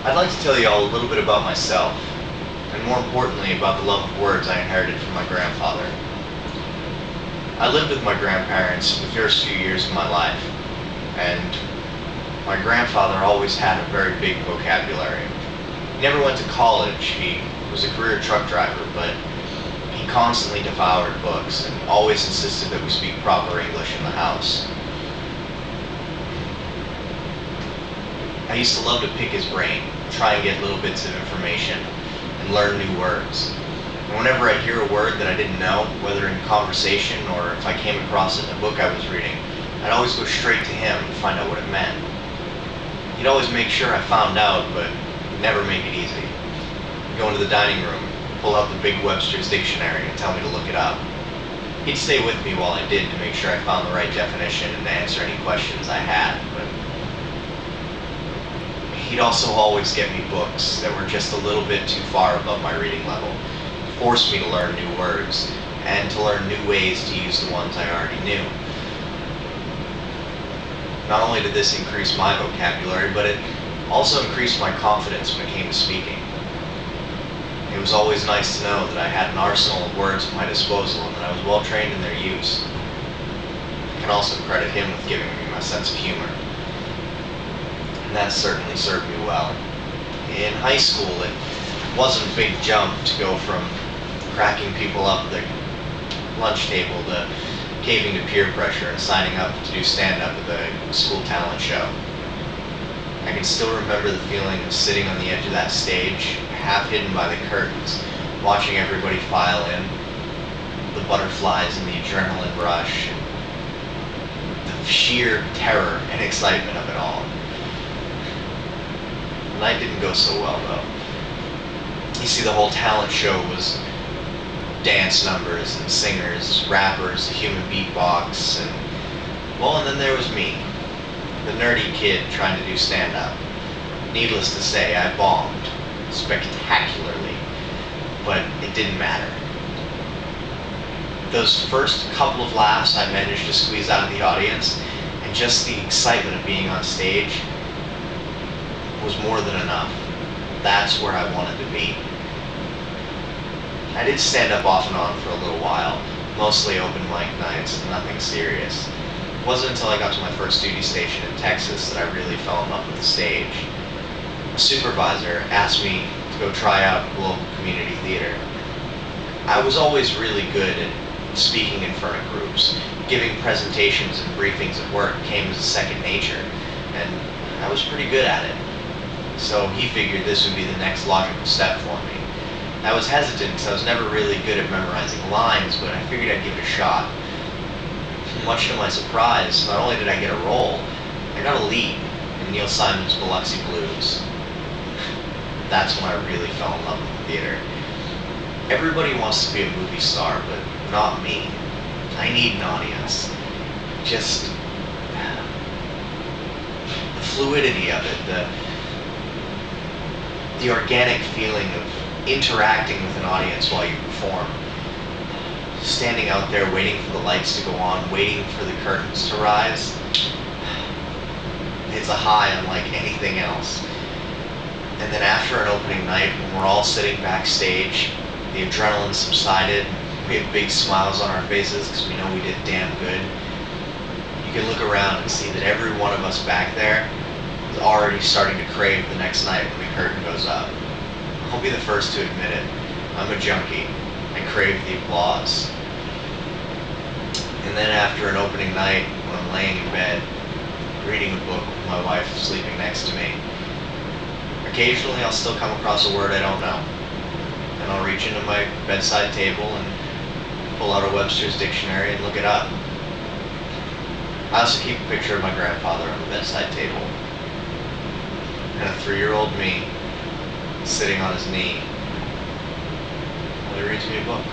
I'd like to tell you all a little bit about myself, and more importantly about the love of words I inherited from my grandfather. I lived with my grandparents the first few years of my life, and my grandfather always had a very big vocabulary. He never went to college, he was a career truck driver, but he constantly devoured books and always insisted that we speak proper English in the house. I used to love to pick his brain, try and get little bits of information, and learn new words. And whenever I'd hear a word that I didn't know, whether in conversation or if I came across it in a book I was reading, I'd always go straight to him and find out what it meant. He'd always make sure I found out, but never make it easy. He'd go into the dining room, pull out the big Webster's dictionary and tell me to look it up. He'd stay with me while I did to make sure I found the right definition and to answer any questions I had, but he'd also always get me books that were just a little bit too far above my reading level, force me to learn new words, and to learn new ways to use the ones I already knew. Not only did this increase my vocabulary, but it also increased my confidence when it came to speaking. It was always nice to know that I had an arsenal of words at my disposal and that I was well trained in their use. I can also credit him with giving me my sense of humor. And that certainly served me well. In high school, it wasn't a big jump to go from cracking people up at the lunch table to caving to peer pressure and signing up to do stand-up at the school talent show. I can still remember the feeling of sitting on the edge of that stage, half hidden by the curtains, watching everybody file in, the butterflies and the adrenaline rush, and the sheer terror and excitement of it all. The night didn't go so well, though. You see, the whole talent show was dance numbers and singers, rappers, a human beatbox, and then there was me, the nerdy kid trying to do stand-up. Needless to say, I bombed spectacularly, but it didn't matter. Those first couple of laughs I managed to squeeze out of the audience, and just the excitement of being on stage was more than enough. That's where I wanted to be. I did stand up off and on for a little while, mostly open mic nights, nothing serious. It wasn't until I got to my first duty station in Texas that I really fell in love with the stage. A supervisor asked me to go try out local community theater. I was always really good at speaking in front of groups. Giving presentations and briefings at work came as a second nature, and I was pretty good at it. So he figured this would be the next logical step for me. I was hesitant because I was never really good at memorizing lines, but I figured I'd give it a shot. Much to my surprise, not only did I get a role, I got a lead in Neil Simon's Biloxi Blues. That's when I really fell in love with the theater. Everybody wants to be a movie star, but not me. I need an audience. Just the fluidity of it, the organic feeling of interacting with an audience while you perform. Standing out there waiting for the lights to go on, waiting for the curtains to rise. It's a high unlike anything else. And then after an opening night, when we're all sitting backstage, the adrenaline subsided, we had big smiles on our faces because we know we did damn good. You can look around and see that every one of us back there is already starting to crave the next night when the curtain goes up. I'll be the first to admit it. I'm a junkie. I crave the applause. And then after an opening night, when I'm laying in bed, reading a book with my wife sleeping next to me, occasionally I'll still come across a word I don't know. And I'll reach into my bedside table and pull out a Webster's dictionary and look it up. I also keep a picture of my grandfather on the bedside table. And a 3-year-old me sitting on his knee while he reads me a book.